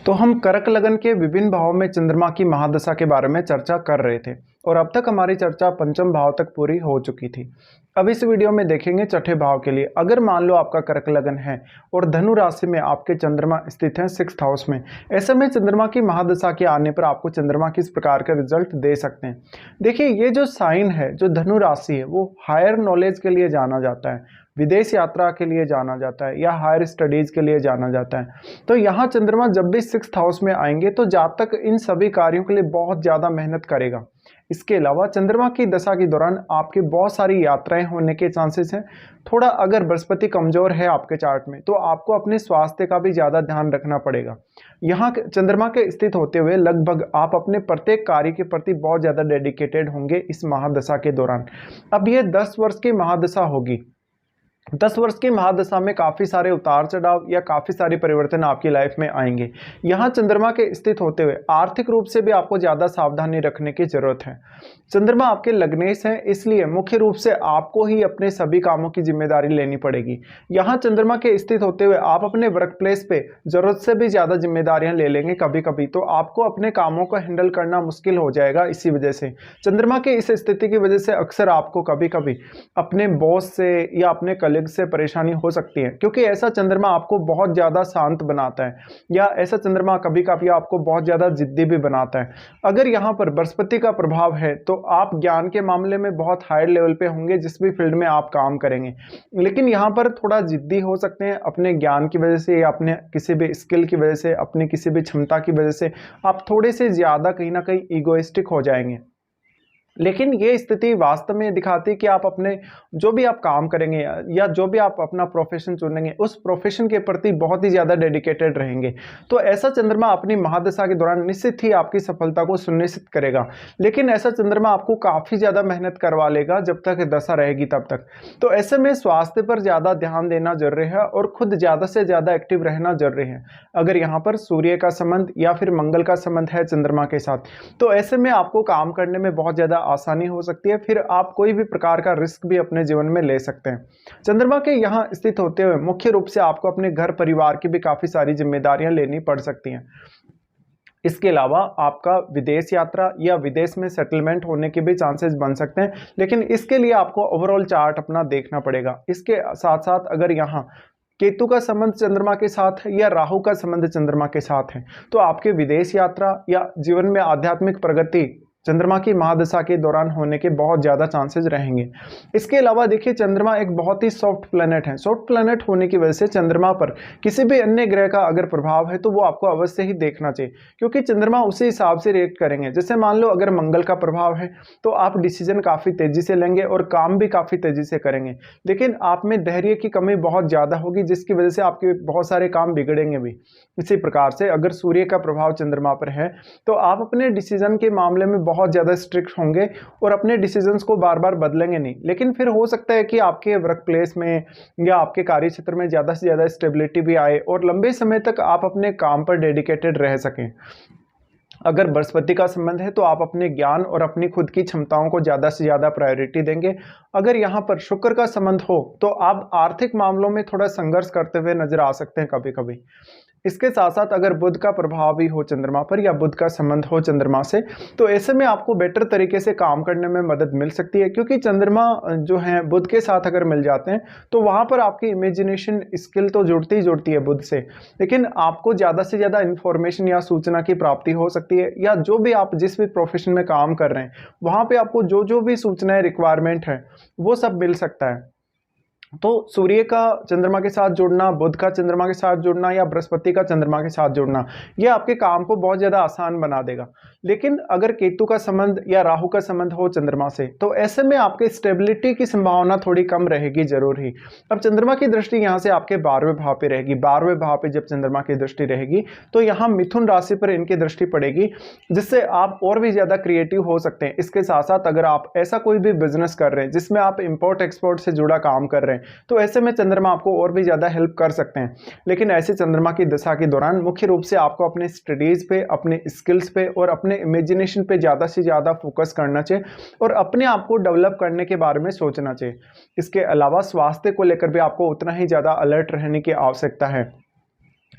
तो हम कर्क लगन के विभिन्न भावों में चंद्रमा की महादशा के बारे में चर्चा कर रहे थे और अब तक हमारी चर्चा पंचम भाव तक पूरी हो चुकी थी। अब इस वीडियो में देखेंगे छठे भाव के लिए। अगर मान लो आपका कर्क लगन है और धनु राशि में आपके चंद्रमा स्थित हैं 6th हाउस में, ऐसे में चंद्रमा की महादशा के आने पर आपको चंद्रमा किस प्रकार का रिजल्ट दे सकते हैं। देखिए, ये जो साइन है, जो धनु राशि है, वो हायर नॉलेज के लिए जाना जाता है, विदेश यात्रा के लिए जाना जाता है या हायर स्टडीज के लिए जाना जाता है। तो यहाँ चंद्रमा जब भी 6th हाउस में आएंगे तो जातक इन सभी कार्यों के लिए बहुत ज़्यादा मेहनत करेगा। इसके अलावा चंद्रमा की दशा के दौरान आपके बहुत सारी यात्राएं होने के चांसेस हैं। थोड़ा अगर बृहस्पति कमजोर है आपके चार्ट में तो आपको अपने स्वास्थ्य का भी ज़्यादा ध्यान रखना पड़ेगा। यहाँ चंद्रमा के स्थित होते हुए लगभग आप अपने प्रत्येक कार्य के प्रति बहुत ज़्यादा डेडिकेटेड होंगे इस महादशा के दौरान। अब ये 10 वर्ष की महादशा होगी। 10 वर्ष की महादशा में काफ़ी सारे उतार चढ़ाव या काफ़ी सारे परिवर्तन आपकी लाइफ में आएंगे। यहाँ चंद्रमा के स्थित होते हुए आर्थिक रूप से भी आपको ज़्यादा सावधानी रखने की जरूरत है। चंद्रमा आपके लग्नेश हैं, इसलिए मुख्य रूप से आपको ही अपने सभी कामों की जिम्मेदारी लेनी पड़ेगी। यहाँ चंद्रमा के स्थित होते हुए आप अपने वर्क प्लेस पे जरूरत से भी ज़्यादा जिम्मेदारियाँ ले लेंगे कभी कभी, तो आपको अपने कामों को हैंडल करना मुश्किल हो जाएगा। इसी वजह से चंद्रमा के इस स्थिति की वजह से अक्सर आपको कभी कभी अपने बॉस से या अपने कलीग से परेशानी हो सकती है, क्योंकि ऐसा चंद्रमा आपको बहुत ज़्यादा शांत बनाता है या ऐसा चंद्रमा कभी कभी आपको बहुत ज़्यादा जिद्दी भी बनाता है। अगर यहाँ पर बृहस्पति का प्रभाव है तो आप ज्ञान के मामले में बहुत हायर लेवल पे होंगे जिस भी फील्ड में आप काम करेंगे, लेकिन यहाँ पर थोड़ा जिद्दी हो सकते हैं अपने ज्ञान की वजह से या अपने किसी भी स्किल की वजह से, अपनी किसी भी क्षमता की वजह से आप थोड़े से ज़्यादा कहीं ना कहीं ईगोइस्टिक हो जाएंगे। लेकिन ये स्थिति वास्तव में दिखाती है कि आप अपने जो भी आप काम करेंगे या जो भी आप अपना प्रोफेशन चुनेंगे उस प्रोफेशन के प्रति बहुत ही ज़्यादा डेडिकेटेड रहेंगे। तो ऐसा चंद्रमा अपनी महादशा के दौरान निश्चित ही आपकी सफलता को सुनिश्चित करेगा। लेकिन ऐसा चंद्रमा आपको काफ़ी ज़्यादा मेहनत करवा लेगा जब तक दशा रहेगी तब तक। तो ऐसे में स्वास्थ्य पर ज़्यादा ध्यान देना जरूरी है और खुद ज़्यादा से ज़्यादा एक्टिव रहना जरूरी है। अगर यहाँ पर सूर्य का संबंध या फिर मंगल का संबंध है चंद्रमा के साथ, तो ऐसे में आपको काम करने में बहुत ज़्यादा आसानी हो सकती है, फिर आप कोई भी प्रकार का रिस्क भी अपने जीवन में ले सकते हैं। चंद्रमा के यहाँ स्थित होते हुए मुख्य रूप से आपको अपने घर परिवार की भी काफ़ी सारी जिम्मेदारियां लेनी पड़ सकती हैं। इसके अलावा आपका विदेश यात्रा या विदेश में सेटलमेंट होने के भी चांसेस बन सकते हैं, लेकिन इसके लिए आपको ओवरऑल चार्ट अपना देखना पड़ेगा। इसके साथ साथ अगर यहाँ केतु का संबंध चंद्रमा के साथ है या राहु का संबंध चंद्रमा के साथ है, तो आपके विदेश यात्रा या जीवन में आध्यात्मिक प्रगति चंद्रमा की महादशा के दौरान होने के बहुत ज़्यादा चांसेस रहेंगे। इसके अलावा देखिए, चंद्रमा एक बहुत ही सॉफ्ट प्लैनेट है। सॉफ्ट प्लैनेट होने की वजह से चंद्रमा पर किसी भी अन्य ग्रह का अगर प्रभाव है तो वो आपको अवश्य ही देखना चाहिए, क्योंकि चंद्रमा उसी हिसाब से रिएक्ट करेंगे। जैसे मान लो अगर मंगल का प्रभाव है तो आप डिसीजन काफ़ी तेज़ी से लेंगे और काम भी काफ़ी तेज़ी से करेंगे, लेकिन आप में धैर्य की कमी बहुत ज़्यादा होगी जिसकी वजह से आपके बहुत सारे काम बिगड़ेंगे भी। इसी प्रकार से अगर सूर्य का प्रभाव चंद्रमा पर है तो आप अपने डिसीजन के मामले में बहुत ज़्यादा स्ट्रिक्ट होंगे और अपने डिसीजंस को बार बार बदलेंगे नहीं। लेकिन फिर हो सकता है कि आपके वर्क प्लेस में या आपके कार्य क्षेत्र में ज़्यादा से ज़्यादा स्टेबिलिटी भी आए और लंबे समय तक आप अपने काम पर डेडिकेटेड रह सकें। अगर बृहस्पति का संबंध है तो आप अपने ज्ञान और अपनी खुद की क्षमताओं को ज़्यादा से ज़्यादा प्रायोरिटी देंगे। अगर यहाँ पर शुक्र का संबंध हो तो आप आर्थिक मामलों में थोड़ा संघर्ष करते हुए नजर आ सकते हैं कभी कभी। इसके साथ साथ अगर बुध का प्रभाव भी हो चंद्रमा पर या बुध का संबंध हो चंद्रमा से, तो ऐसे में आपको बेटर तरीके से काम करने में मदद मिल सकती है, क्योंकि चंद्रमा जो है बुध के साथ अगर मिल जाते हैं तो वहाँ पर आपकी इमेजिनेशन स्किल तो जुड़ती ही जुड़ती है बुध से, लेकिन आपको ज़्यादा से ज़्यादा इन्फॉर्मेशन या सूचना की प्राप्ति हो सकती है, या जो भी आप जिस भी प्रोफेशन में काम कर रहे हैं वहाँ पर आपको जो जो भी सूचनाएँ रिक्वायरमेंट है वो सब मिल सकता है। तो सूर्य का चंद्रमा के साथ जुड़ना, बुध का चंद्रमा के साथ जुड़ना या बृहस्पति का चंद्रमा के साथ जुड़ना, ये आपके काम को बहुत ज़्यादा आसान बना देगा। लेकिन अगर केतु का संबंध या राहु का संबंध हो चंद्रमा से, तो ऐसे में आपके स्टेबिलिटी की संभावना थोड़ी कम रहेगी जरूर ही। अब चंद्रमा की दृष्टि यहाँ से आपके 12वें भाव पे रहेगी। 12वें भाव पे जब चंद्रमा की दृष्टि रहेगी तो यहाँ मिथुन राशि पर इनकी दृष्टि पड़ेगी, जिससे आप और भी ज़्यादा क्रिएटिव हो सकते हैं। इसके साथ साथ अगर आप ऐसा कोई भी बिजनेस कर रहे हैं जिसमें आप इम्पोर्ट एक्सपोर्ट से जुड़ा काम कर रहे हैं, तो ऐसे में चंद्रमा आपको और भी ज़्यादा हेल्प कर सकते हैं। लेकिन ऐसे चंद्रमा की दशा के दौरान मुख्य रूप से आपको अपने स्टडीज़ पे, अपने स्किल्स पे और अपने इमेजिनेशन पे ज़्यादा से ज़्यादा फोकस करना चाहिए और अपने आप को डेवलप करने के बारे में सोचना चाहिए। इसके अलावा स्वास्थ्य को लेकर भी आपको उतना ही ज़्यादा अलर्ट रहने की आवश्यकता है।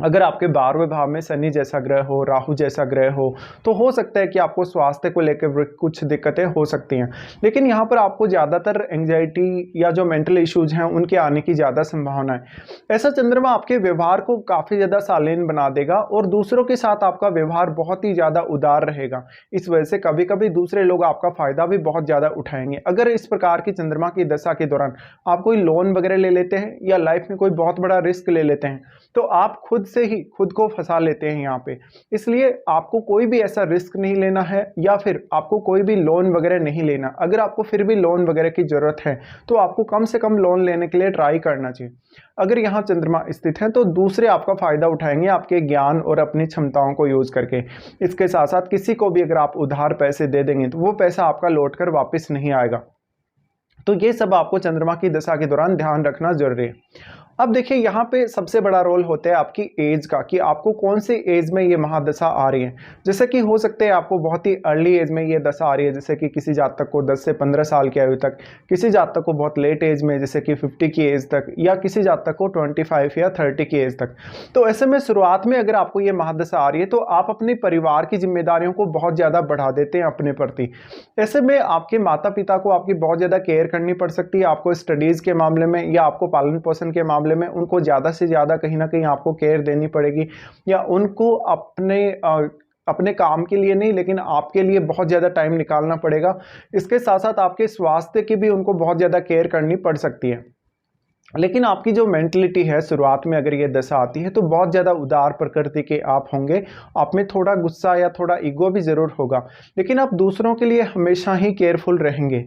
अगर आपके 12वें भाव में शनि जैसा ग्रह हो, राहु जैसा ग्रह हो, तो हो सकता है कि आपको स्वास्थ्य को लेकर कुछ दिक्कतें हो सकती हैं। लेकिन यहाँ पर आपको ज़्यादातर एंग्जाइटी या जो मेंटल इश्यूज हैं उनके आने की ज़्यादा संभावना है। ऐसा चंद्रमा आपके व्यवहार को काफ़ी ज़्यादा शालीन बना देगा और दूसरों के साथ आपका व्यवहार बहुत ही ज़्यादा उदार रहेगा। इस वजह से कभी कभी दूसरे लोग आपका फ़ायदा भी बहुत ज़्यादा उठाएंगे। अगर इस प्रकार की चंद्रमा की दशा के दौरान आप कोई लोन वगैरह ले लेते हैं या लाइफ में कोई बहुत बड़ा रिस्क ले लेते हैं, तो आप खुद से ही खुद को फंसा लेते हैं यहाँ पे। इसलिए आपको कोई भी ऐसा रिस्क नहीं लेना है या फिर आपको कोई भी लोन वगैरह नहीं लेना। अगर आपको फिर भी लोन वगैरह की जरूरत है तो आपको कम से कम लोन लेने के लिए ट्राई करना चाहिए। अगर यहाँ चंद्रमा स्थित है तो दूसरे आपका फायदा उठाएंगे आपके ज्ञान और अपनी क्षमताओं को यूज करके। इसके साथ साथ किसी को भी अगर आप उधार पैसे दे देंगे तो वो पैसा आपका लौट कर वापिस नहीं आएगा। तो ये सब आपको चंद्रमा की दशा के दौरान ध्यान रखना जरूरी है। अब देखिए यहाँ पे सबसे बड़ा रोल होता है आपकी एज का, कि आपको कौन सी एज में ये महादशा आ रही है। जैसे कि हो सकता है आपको बहुत ही अर्ली एज में ये दशा आ रही है, जैसे कि किसी जातक को 10 से 15 साल की आयु तक, किसी जातक को बहुत लेट एज में जैसे कि 50 की एज तक, या किसी जातक को 25 या 30 की एज तक। तो ऐसे में शुरुआत में अगर आपको ये महादशा आ रही है तो आप अपने परिवार की जिम्मेदारियों को बहुत ज़्यादा बढ़ा देते हैं अपने प्रति। ऐसे में आपके माता पिता को आपकी बहुत ज़्यादा केयर करनी पड़ सकती है, आपको स्टडीज़ के मामले में या आपको पालन पोषण के मामले में उनको ज़्यादा से ज़्यादा कहीं ना कहीं आपको केयर देनी पड़ेगी, या उनको अपने काम के लिए नहीं लेकिन आपके लिए बहुत ज़्यादा टाइम निकालना पड़ेगा। इसके साथ साथ आपके स्वास्थ्य की भी उनको बहुत ज़्यादा केयर करनी पड़ सकती है। लेकिन आपकी जो मेंटलिटी है शुरुआत में अगर ये दशा आती है तो बहुत ज़्यादा उदार प्रकृति के आप होंगे। आप में थोड़ा गुस्सा या थोड़ा ईगो भी ज़रूर होगा, लेकिन आप दूसरों के लिए हमेशा ही केयरफुल रहेंगे।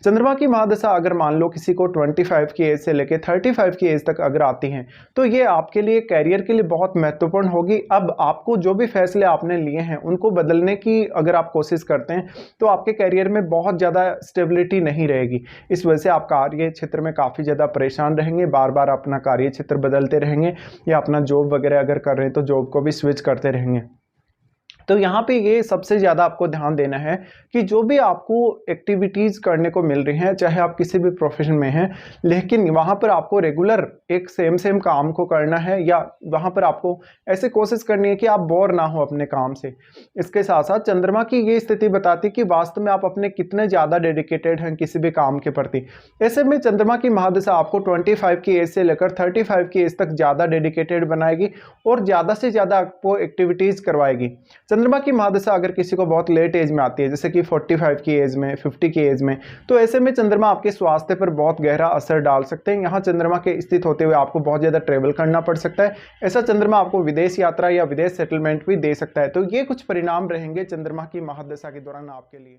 चंद्रमा की महादशा अगर मान लो किसी को 25 की एज से लेकर 35 की एज तक अगर आती हैं तो ये आपके लिए कैरियर के लिए बहुत महत्वपूर्ण होगी। अब आपको जो भी फैसले आपने लिए हैं उनको बदलने की अगर आप कोशिश करते हैं तो आपके कैरियर में बहुत ज़्यादा स्टेबिलिटी नहीं रहेगी। इस वजह से आप कार्य क्षेत्र में काफ़ी ज़्यादा परेशान रहेंगे, बार बार अपना कार्य क्षेत्र बदलते रहेंगे, या अपना जॉब वगैरह अगर कर रहे हैं तो जॉब को भी स्विच करते रहेंगे। तो यहाँ पे ये सबसे ज़्यादा आपको ध्यान देना है कि जो भी आपको एक्टिविटीज़ करने को मिल रही हैं, चाहे आप किसी भी प्रोफेशन में हैं, लेकिन वहाँ पर आपको रेगुलर एक सेम काम को करना है, या वहाँ पर आपको ऐसे कोशिश करनी है कि आप बोर ना हो अपने काम से। इसके साथ साथ चंद्रमा की ये स्थिति बताती है कि वास्तव में आप अपने कितने ज़्यादा डेडिकेटेड हैं किसी भी काम के प्रति। ऐसे में चंद्रमा की महादशा आपको 25 की एज से लेकर 35 की एज तक ज़्यादा डेडिकेटेड बनाएगी और ज़्यादा से ज़्यादा आपको एक्टिविटीज़ करवाएगी। चंद्रमा की महादशा अगर किसी को बहुत लेट एज में आती है, जैसे कि 45 की एज में, 50 की एज में, तो ऐसे में चंद्रमा आपके स्वास्थ्य पर बहुत गहरा असर डाल सकते हैं। यहाँ चंद्रमा के स्थित होते हुए आपको बहुत ज़्यादा ट्रेवल करना पड़ सकता है। ऐसा चंद्रमा आपको विदेश यात्रा या विदेश सेटलमेंट भी दे सकता है। तो ये कुछ परिणाम रहेंगे चंद्रमा की महादशा के दौरान आपके लिए।